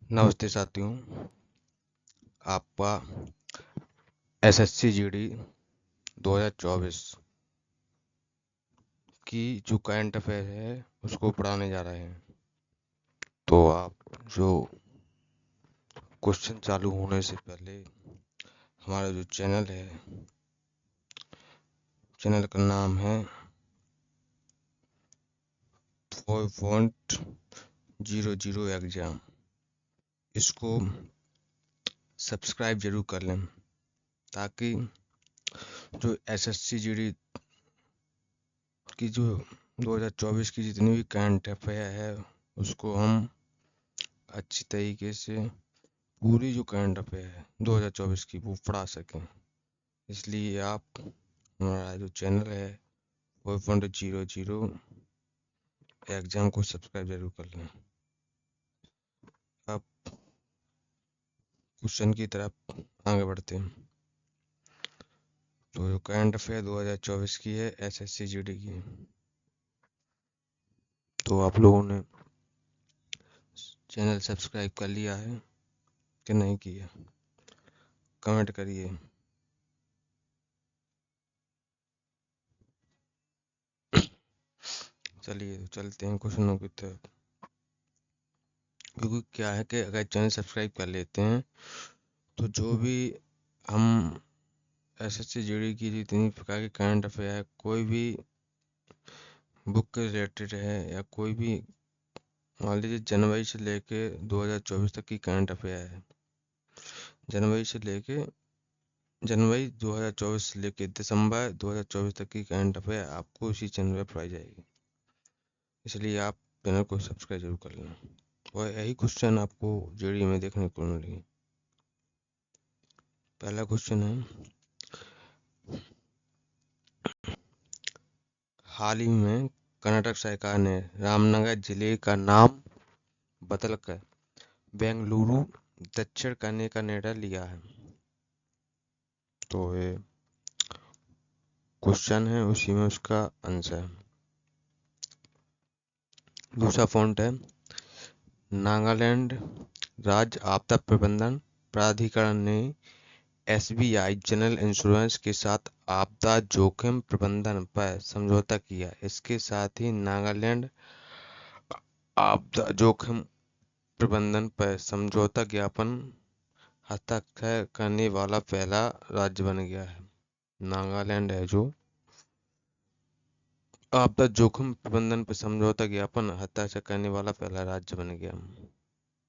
नमस्ते साथियों। आपका एसएससी जीडी 2024 की जो करंट अफेयर है उसको पढ़ाने जा रहे हैं। तो आप जो क्वेश्चन चालू होने से पहले हमारा जो चैनल है, चैनल का नाम है 4.00 एग्जाम, इसको सब्सक्राइब जरूर कर लें ताकि जो एसएससी जीडी की जो 2024 की जितनी भी करंट अफेयर है उसको हम अच्छी तरीके से पूरी जो करंट अफेयर है 2024 की वो पढ़ा सकें। इसलिए आप हमारा जो चैनल है 4.00 एग्जाम को सब्सक्राइब जरूर कर लें। अब क्वेश्चन की तरफ आगे बढ़ते हैं। तो जो करंट अफेयर 2024 की है एसएससी जीडी की, तो आप लोगों ने चैनल सब्सक्राइब कर लिया है कि नहीं किया, कमेंट करिए। चलिए चलते हैं क्वेश्चनों की तरफ। क्योंकि क्या है कि अगर चैनल सब्सक्राइब कर लेते हैं तो जो भी हम एसएससी जीडी की जितनी प्रकार की करंट अफेयर है, कोई भी बुक के रिलेटेड है या कोई भी, मान लीजिए जनवरी से लेके 2024 तक की करंट अफेयर है, जनवरी 2024 से लेके दिसंबर 2024 तक की करंट अफेयर आपको इसी चैनल पर पढ़ाई जाएगी। इसलिए आप चैनल को सब्सक्राइब जरूर कर लेना और यही क्वेश्चन आपको जीडी में देखने को मिलेगी। पहला क्वेश्चन है, हाल ही में कर्नाटक सरकार ने रामनगर जिले का नाम बदलकर बेंगलुरु दक्षिण करने का निर्णय लिया है। तो ये क्वेश्चन है, उसी में उसका आंसर है। दूसरा पॉइंट है, नागालैंड राज्य आपदा प्रबंधन प्राधिकरण ने एसबीआई जनरल इंश्योरेंस के साथ आपदा जोखिम प्रबंधन पर समझौता किया। इसके साथ ही नागालैंड आपदा जोखिम प्रबंधन पर समझौता ज्ञापन हस्ताक्षर करने वाला पहला राज्य बन गया है। नागालैंड है जो आपदा जोखिम प्रबंधन पर समझौता ज्ञापन हस्ताक्षर करने वाला पहला राज्य बन गया।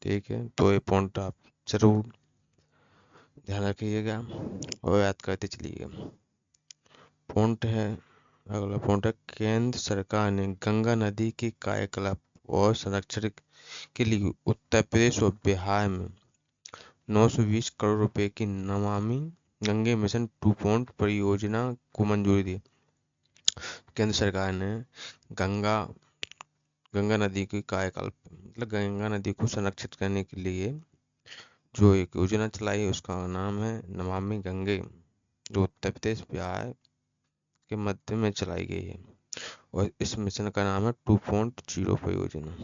ठीक है, तो ये पॉइंट आप जरूर ध्यान रखिएगा और याद करते चलिएगा। पॉइंट है, अगला पॉइंट है, केंद्र सरकार ने गंगा नदी के कायाकल्प और संरक्षण के लिए उत्तर प्रदेश और बिहार में 920 करोड़ रुपए की नमामि गंगे मिशन 2 परियोजना को मंजूरी दी। केंद्र सरकार ने गंगा नदी की कायाकल्प मतलब गंगा नदी को संरक्षित करने के लिए जो एक योजना चलाई है उसका नाम है नमामि गंगे, जो उत्तर प्रदेश बिहार के मध्य में चलाई गई है और इस मिशन का नाम है 2.0 परियोजना।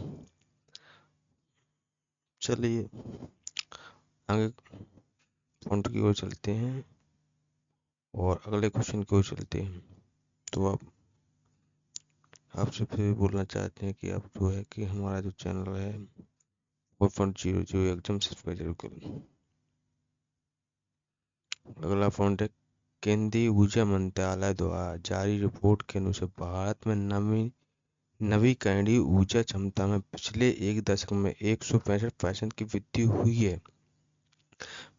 चलिए आगे पॉइंट की ओर चलते हैं और अगले क्वेश्चन की ओर चलते हैं। तो आप आपसे फिर बोलना चाहते हैं कि आप जो है कि हमारा जो चैनल है 4.00 एकदम सब्सक्राइब जरूर करें। अगला पॉइंट है, केंद्रीय ऊर्जा मंत्रालय द्वारा जारी रिपोर्ट के अनुसार भारत में नवीकरणीय ऊर्जा क्षमता में पिछले एक दशक में 165% की वृद्धि हुई है।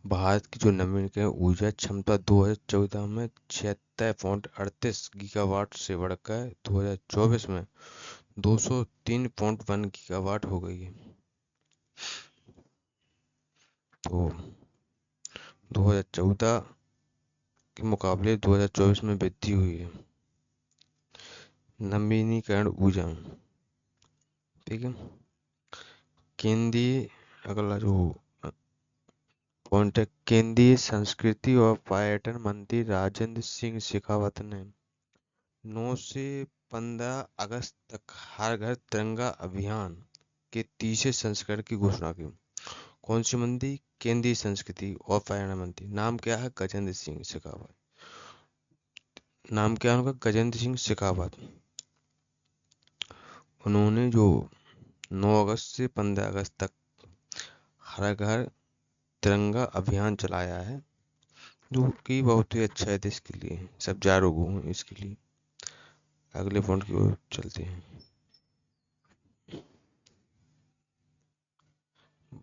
भारत की जो नवीकरणीय ऊर्जा क्षमता 2014 में 76.38 गीगावाट से बढ़कर 2024 में 203.1 गीगावाट हो गई है। तो 2014 के मुकाबले 2024 में वृद्धि हुई है नवीनीकरण ऊर्जा। ठीक है, केंद्रीय अगला जो पॉइंट है, केंद्रीय संस्कृति और पर्यटन मंत्री राजेंद्र सिंह शेखावत ने 9 से 15 अगस्त तक हर घर तिरंगा अभियान के तीसरे संस्करण की घोषणा की। कौन सी मंत्री? केंद्रीय संस्कृति और पर्यावरण मंत्री। नाम क्या है? गजेंद्र सिंह शेखावत। नाम क्या है उनका? गजेंद्र सिंह शेखावत। उन्होंने जो 9 अगस्त से 15 अगस्त तक हर घर तिरंगा अभियान चलाया है, जो कि बहुत ही अच्छा है देश के लिए, सब जागरूक हों इसके लिए। अगले पॉइंट की ओर चलते हैं।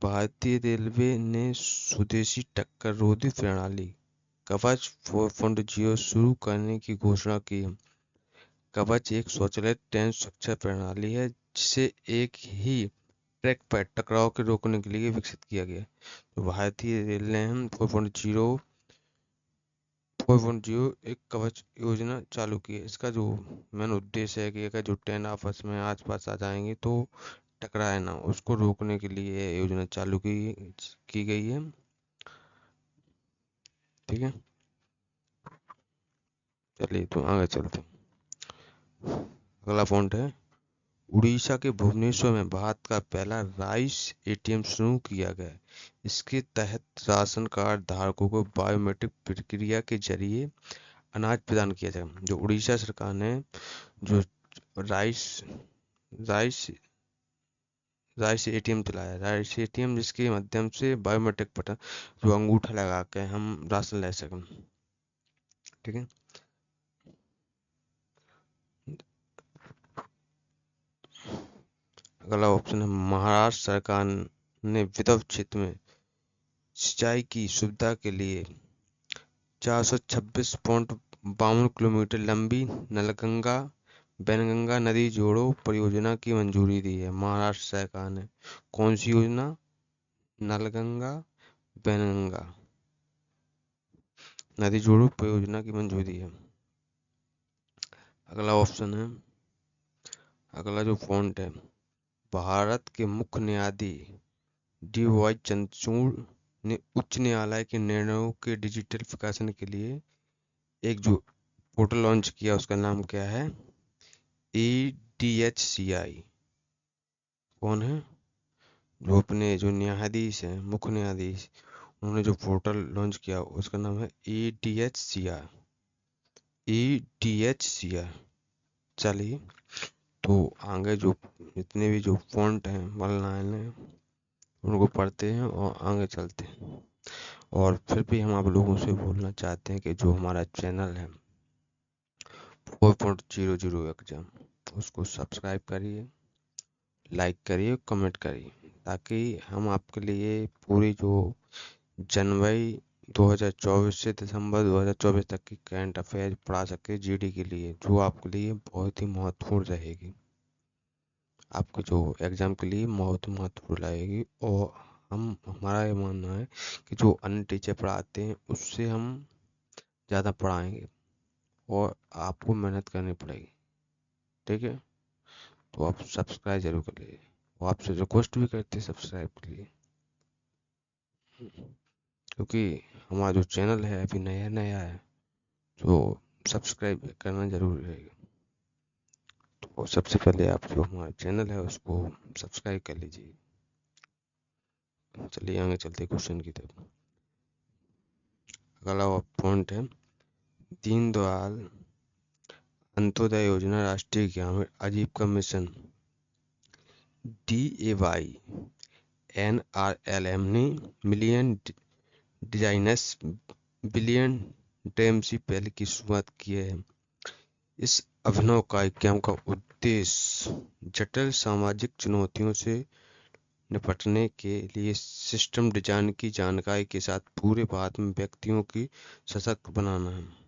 भारतीय रेलवे ने स्वदेशी टक्कर रोधी प्रणाली कवच 4.0 शुरू करने की घोषणा की है। कवच एक स्वचालित ट्रेन सुरक्षा प्रणाली है जिसे एक ही ट्रैक पर टकराव के रोकने के लिए विकसित किया गया है। तो भारतीय रेल ने 4.0 एक कवच योजना चालू की है। इसका जो मेन उद्देश्य है कि अगर जो ट्रेन आपस में आस पास आ जाएंगे तो टकराए ना, उसको रोकने के लिए ये योजना चालू की गई है। ठीक है, चलिए तो आगे चलते हैं। अगला पॉइंट है, उड़ीसा के भुवनेश्वर में भारत का पहला राइस एटीएम शुरू किया गया। इसके तहत राशन कार्ड धारकों को बायोमेट्रिक प्रक्रिया के जरिए अनाज प्रदान किया जाएगा। जो उड़ीसा सरकार ने जो राइस राइस राइस एटीएम चलाया, राइस एटीएम जिसके माध्यम से बायोमेट्रिक बटन, जो अंगूठा लगा के हम राशन ले सकें। ठीक है, अगला ऑप्शन है, महाराष्ट्र सरकार ने विदर्भ क्षेत्र में सिंचाई की सुविधा के लिए 426.52 किलोमीटर लंबी नलगंगा बैनगंगा नदी जोड़ो परियोजना की मंजूरी दी है। महाराष्ट्र सरकार ने कौन सी योजना? नलगंगा बैनगंगा नदी जोड़ो परियोजना की मंजूरी है। अगला ऑप्शन है, अगला जो पॉइंट है, भारत के मुख्य न्यायाधीश डी.वाई चंद्रचूड़ ने उच्च न्यायालय के निर्णयों के डिजिटल प्रकाशन के लिए एक जो पोर्टल लॉन्च किया, उसका नाम क्या है? EDHCI। कौन है? जो अपने जो न्यायाधीश हैं, मुख्य न्यायाधीश, उन्होंने जो पोर्टल लॉन्च किया उसका नाम है EDHCI। चलिए तो आगे जो जितने भी जो पॉइंट हैं लाइन है उनको पढ़ते हैं और आगे चलते हैं। और फिर भी हम आप लोगों से बोलना चाहते हैं कि जो हमारा चैनल है 4.00 एग्जाम, उसको सब्सक्राइब करिए, लाइक करिए, कमेंट करिए, ताकि हम आपके लिए पूरी जो जनवरी 2024 से दिसंबर 2024 तक की करंट अफेयर पढ़ा सके जीडी के लिए, जो आपके लिए बहुत ही महत्वपूर्ण रहेगी, आपके जो एग्ज़ाम के लिए बहुत महत्वपूर्ण रहेगी। और हमारा ये मानना है कि जो अन्य टीचर पढ़ाते हैं उससे हम ज़्यादा पढ़ाएंगे और आपको मेहनत करनी पड़ेगी। ठीक है, तो आप सब्सक्राइब जरूर कर लीजिए, वो आपसे रिक्वेस्ट भी करते हैं सब्सक्राइब के लिए, क्योंकि हमारा जो चैनल है अभी नया नया है, तो सब्सक्राइब करना जरूरी रहेगा। तो सबसे पहले आप जो हमारा चैनल है उसको सब्सक्राइब कर लीजिए। चलिए आगे चलते क्वेश्चन की तरफ। अगला पॉइंट है, दीनदयाल अंत्योदय योजना राष्ट्रीय ग्रामीण आजीविका मिशन DAY-NRLM ने मिलियन डिजाइनर्स बिलियन ड्रीम्स पहले की शुरुआत की है। इस अभिनव कार्यक्रम का उद्देश्य जटिल सामाजिक चुनौतियों से निपटने के लिए सिस्टम डिजाइन की जानकारी के साथ पूरे भारत में व्यक्तियों की सशक्त बनाना है।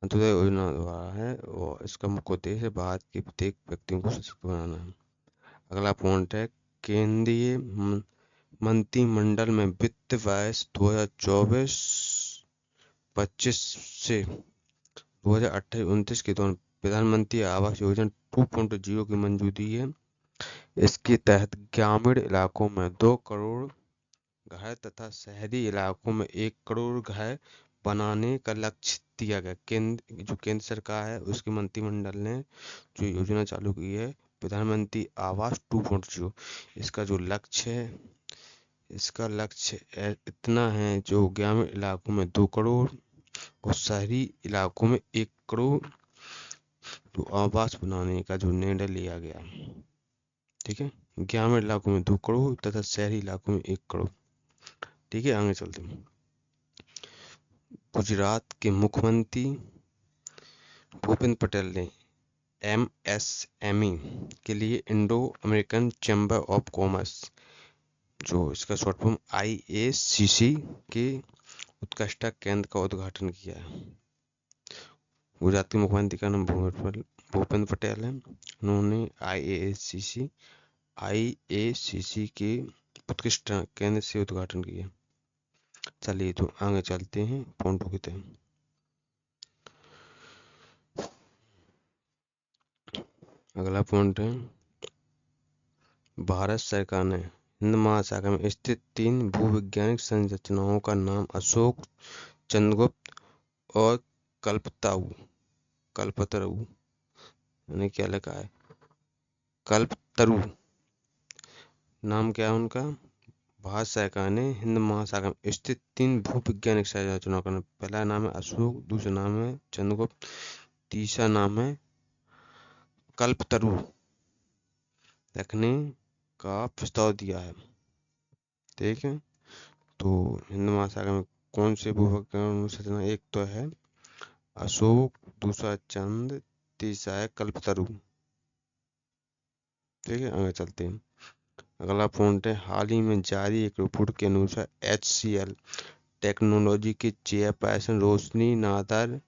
अंत्योदय योजना द्वारा है और इसका मुख्य उद्देश्य भारत के प्रत्येक व्यक्तियों को सशक्त बनाना है। अगला पॉइंट है, केंद्रीय मंत्रिमंडल में वित्त वर्ष 2024-25 से 2028-29 के दौरान प्रधानमंत्री आवास योजना 2.0 की मंजूरी है। इसके तहत ग्रामीण इलाकों में 2 करोड़ घर तथा शहरी इलाकों में 1 करोड़ घर बनाने का लक्ष्य दिया गया। केंद्र सरकार है उसके मंत्रिमंडल ने जो योजना चालू की है प्रधानमंत्री आवास 2.0, इसका जो लक्ष्य है इसका लक्ष्य इतना है जो ग्रामीण इलाकों में 2 करोड़ और शहरी इलाकों में 1 करोड़ तो आवास बनाने का जो निर्णय लिया गया। ठीक है, ग्रामीण इलाकों में 2 करोड़ तथा शहरी इलाकों में 1 करोड़। ठीक है, आगे चलते हैं। गुजरात के मुख्यमंत्री भूपेंद्र पटेल ने MSME के लिए Indo American chamber of commerce, जो इसका शॉर्ट फॉर्म IACC के उत्कृष्टता केंद्र का उद्घाटन किया है। गुजरात के मुख्यमंत्री का नाम भूपेंद्र पटेल है। उन्होंने IACC के उत्कृष्टता केंद्र से उद्घाटन किया। चलिए तो आगे चलते हैं पॉइंटों की तरफ। अगला पॉइंट है, भारत सरकार ने हिंद महासागर में स्थित 3 भूवैज्ञानिक संरचनाओं का नाम अशोक, चंद्रगुप्त और कल्पतरु यानी क्या लिखा है, कल्पतरु नाम क्या है उनका। भारत सरकार ने हिंद महासागर में स्थित 3 भूवैज्ञानिक संरचनाओं का नाम, पहला नाम है अशोक, दूसरा नाम है चंद्रगुप्त, तीसरा नाम है कल्पतरु रखने का प्रस्ताव दिया है। ठीक है, तो हिंद महासागर में कौन से भूवैज्ञानिक संरचना, एक तो है अशोक, दूसरा चंद्र, तीसरा है कल्पतरु। ठीक है, आगे चलते हैं। अगला पॉइंट है, हाल ही में जारी एक रिपोर्ट के अनुसार HCL टेक्नोलॉजी के चेयरपर्सन रोशनी नादर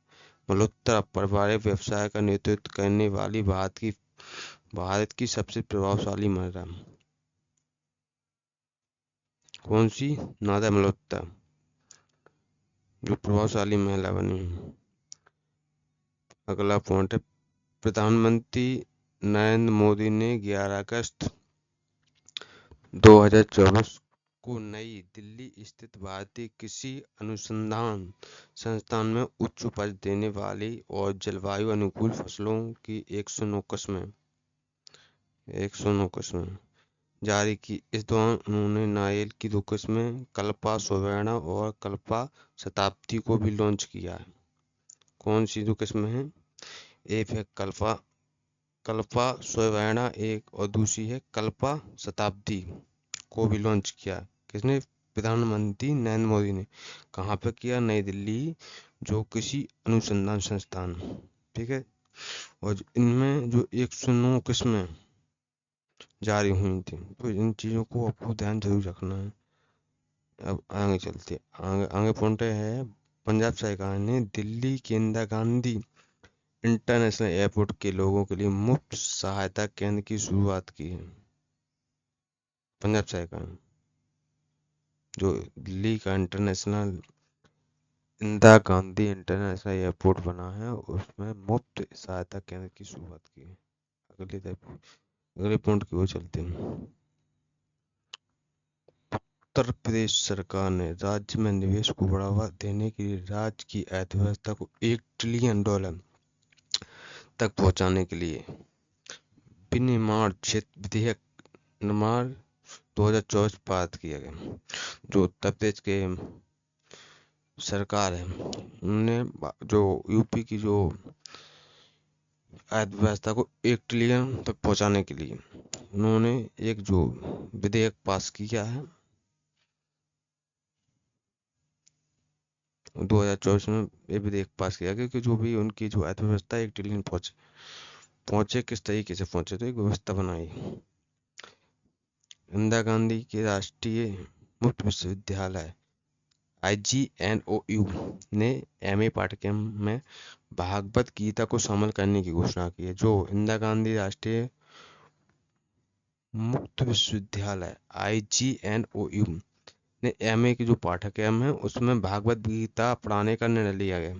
मल्होत्रा पारिवारिक व्यवसाय का नेतृत्व करने वाली भारत की सबसे प्रभावशाली महिला। कौन सी? नादर मल्होत्रा, जो प्रभावशाली महिला बनी। अगला पॉइंट है, प्रधानमंत्री नरेंद्र मोदी ने 11 अगस्त 2024 को नई दिल्ली स्थित भारतीय कृषि अनुसंधान संस्थान में उच्च उपज देने वाली और जलवायु अनुकूल फसलों की 109 किस्में जारी की। इस दौरान उन्होंने नारियल की 2 किस्में कल्पा स्वर्णा और कल्पा शताब्दी को भी लॉन्च किया है। कौन सी 2 किस्में हैं? एक है कल्पा स्वर्णा एक, और दूसरी है कल्पा शताब्दी को भी लॉन्च किया। किसने? प्रधानमंत्री नरेंद्र मोदी ने। कहाँ पे किया? नई दिल्ली, जो कृषि अनुसंधान संस्थान। ठीक है, और इनमें जो 109 किस्में जारी हुई थी, तो इन चीज़ों को आपको ध्यान जरूर रखना है। अब आगे चलते, आगे पॉइंट है, पंजाब सरकार ने दिल्ली के इंदिरा गांधी इंटरनेशनल एयरपोर्ट के लोगों के लिए मुफ्त सहायता केंद्र की शुरुआत की है। पंजाब सरकार, जो दिल्ली का इंदिरा गांधी इंटरनेशनल एयरपोर्ट बना है, उसमें मुफ्त सहायता केंद्र की शुरुआत की है। अगले पॉइंट की ओर चलते हैं। उत्तर प्रदेश सरकार ने राज्य में निवेश को बढ़ावा देने के लिए राज्य की अर्थव्यवस्था को $1 ट्रिलियन तक पहुंचाने के लिए विनिर्माण क्षेत्र विधेयक नंबर 2024 पारित किया गया। जो उत्तर प्रदेश के सरकार है, उन्होंने जो यूपी की जो अर्थव्यवस्था को 1 ट्रिलियन तक पहुंचाने के लिए उन्होंने एक जो विधेयक पास किया है 2024 में, ये विधेयक पास किया गया कि जो भी उनकी जो अर्थव्यवस्था 1 ट्रिलियन पहुंचे किस तरीके से पहुंचे, तो एक व्यवस्था बनाई। इंदिरा गांधी के राष्ट्रीय मुक्त विश्वविद्यालय IGNOU ने MA पाठ्यक्रम में भागवत गीता को शामिल करने की घोषणा की है। जो इंदिरा गांधी राष्ट्रीय मुक्त विश्वविद्यालय IGNOU ने MA की जो पाठ्यक्रम है उसमें भागवत गीता पढ़ाने का निर्णय लिया गया।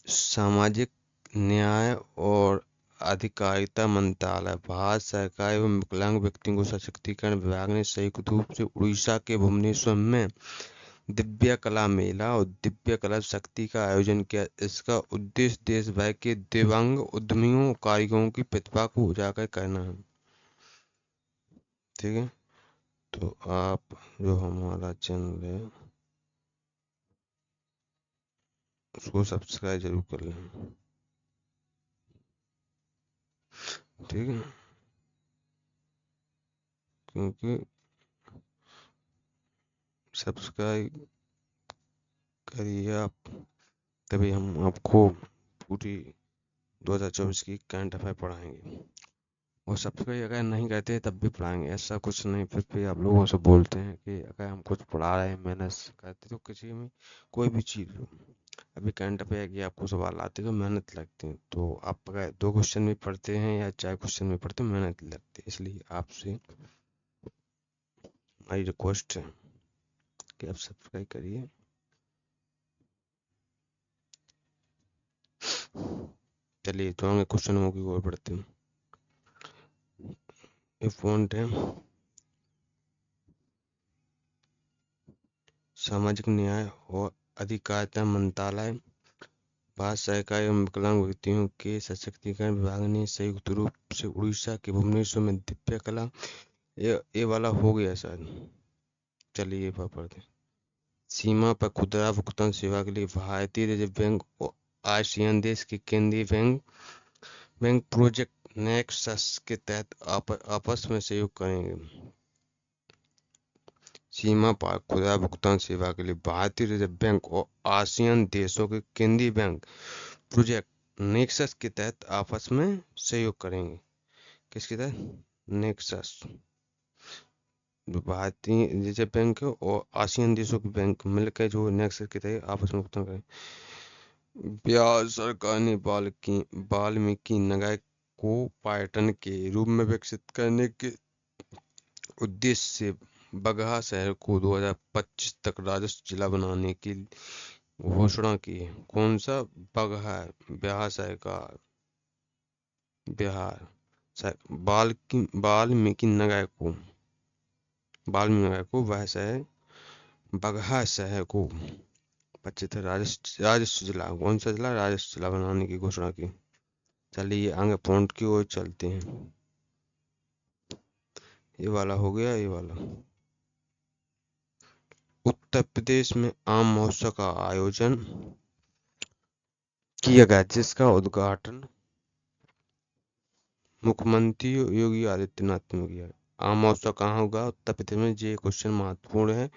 सामाजिक न्याय और अधिकारिता मंत्रालय, भारत सरकार एवं विकलांग व्यक्तियों को सशक्तिकरण विभाग ने संयुक्त रूप से उड़ीसा के भुवनेश्वर में दिव्य कला मेला और दिव्य कला शक्ति का आयोजन किया। इसका उद्देश्य देश भर के दिव्यांग उद्यमियों कारीगरों की प्रतिभा को उजागर करना है। ठीक है, तो आप जो हमारा चैनल है उसको सब्सक्राइब जरूर कर लें, ठीक है, क्योंकि सब्सक्राइब करिए आप, तभी हम आपको पूरी 2024 की करंट अफेयर पढ़ाएंगे। और सब्सक्राइब अगर नहीं करते तब भी पढ़ाएंगे, ऐसा कुछ नहीं। फिर भी आप लोगों से बोलते हैं कि अगर हम कुछ पढ़ा रहे हैं मेहनत करते तो किसी में कोई भी चीज़ हो, अभी करंट अफेयर की आपको सवाल आते तो मेहनत लगती है। तो आप अगर 2 क्वेश्चन भी पढ़ते हैं या 4 क्वेश्चन भी पढ़ते हैं मेहनत लगती है। इसलिए आपसे हमारी रिक्वेस्ट है कि आप सब्सक्राइब करिए। चलिए तो आगे क्वेश्चन की ओर बढ़ते हैं। ये फॉन्ट है सामाजिक न्याय और अधिकारिता मंत्रालय, भारत सरकार एवं विकलांग व्यक्तियों के सशक्तिकरण विभाग ने संयुक्त रूप से उड़ीसा के भुवनेश्वर में दिव्य कला, ये वाला हो गया सर। चलिए ये पढ़ते हैं। सीमा पर खुदरा भुगतान सेवा के लिए भारतीय रिजर्व बैंक और आसियान देश के केंद्रीय बैंक प्रोजेक्ट नेक्सस के तहत आपस में सहयोग करेंगे। सीमा पार खुदरा भुगतान सेवा के लिए भारतीय रिजर्व बैंक और आसियान देशों के केंद्रीय बैंक प्रोजेक्ट नेक्सस के तहत आपस में सहयोग करेंगे। किसके तहत? नेक्सस, जो भारतीय रिजर्व बैंक है और आसियान देशों के बैंक मिलकर जो नेक्सस के तहत आपस में भुगतान करें। बिहार सरकार ने वाल्मीकि नगर को पर्यटन के रूप में विकसित करने के उद्देश्य से बगहा शहर को 2025 तक राजस्व जिला बनाने की घोषणा की है। कौन सा बगहा? बिहार सरकार, बिहार वाल्मीकि नगर को वह शहर बगहा शहर को 25 राजस्व जिला, कौन सा जिला? राजस्व जिला बनाने की घोषणा की। चलिए आगे पॉइंट की ओर चलते हैं। ये वाला हो गया, ये वाला। उत्तर प्रदेश में आम महोत्सव का आयोजन किया गया, जिसका उद्घाटन मुख्यमंत्री योगी आदित्यनाथ ने किया। आम महोत्सव कहाँ होगा? उत्तर प्रदेश में। ये क्वेश्चन महत्वपूर्ण है,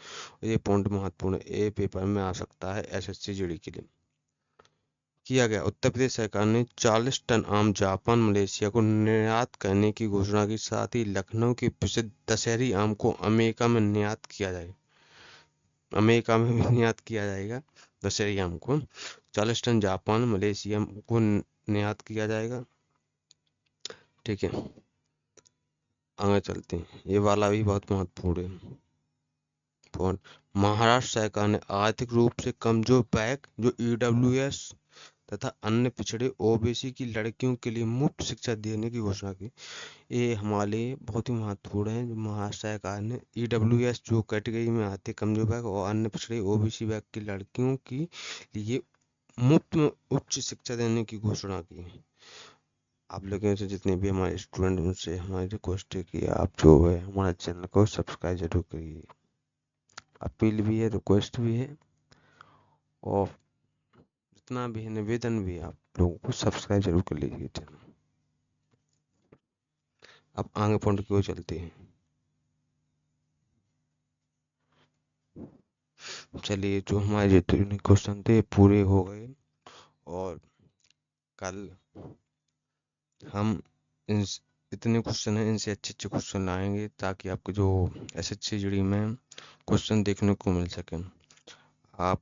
ये पॉइंट महत्वपूर्ण है, ये पेपर में आ सकता है एसएससी जीडी के लिए। किया गया। उत्तर प्रदेश सरकार ने 40 टन आम जापान मलेशिया को निर्यात करने की घोषणा की। साथ ही लखनऊ के प्रसिद्ध दशहरी आम को अमेरिका में निर्यात किया जाएगा, अमेरिका में भी निर्यात किया जाएगा दशहरी आम को। 40 टन जापान मलेशिया को निर्यात किया जाएगा, ठीक है। आगे चलते हैं, ये वाला भी बहुत महत्वपूर्ण है। महाराष्ट्र सरकार ने आर्थिक रूप से कमजोर वर्ग जो ईडब्ल्यूएस तथा अन्य पिछड़े ओबीसी की लड़कियों के लिए मुफ्त शिक्षा देने की घोषणा की। ये हमारे लिए बहुत ही महत्वपूर्ण है। जो महाराष्ट्र सरकार ने ईडब्ल्यूएस जो कैटेगरी में आते कमजोर वर्ग और अन्य पिछड़े ओबीसी वर्ग की लड़कियों के लिए मुफ्त में उच्च शिक्षा देने की घोषणा की। आप लोगों से जितने भी हमारे स्टूडेंट उनसे हमारी रिक्वेस्ट है कि आप जो है हमारे चैनल को सब्सक्राइब जरूर करिए। अपील भी है, रिक्वेस्ट भी है, और जितना भी है निवेदन भी है, आप लोगों को सब्सक्राइब जरूर कर लीजिए चैनल। अब आगे पॉइंट की ओर चलते हैं। चलिए जो हमारे जितने क्वेश्चन थे पूरे हो गए, और कल हम इतने क्वेश्चन हैं, इनसे अच्छे क्वेश्चन लाएंगे ताकि आपके जो एसएससी जीडी में क्वेश्चन देखने को मिल सके। आप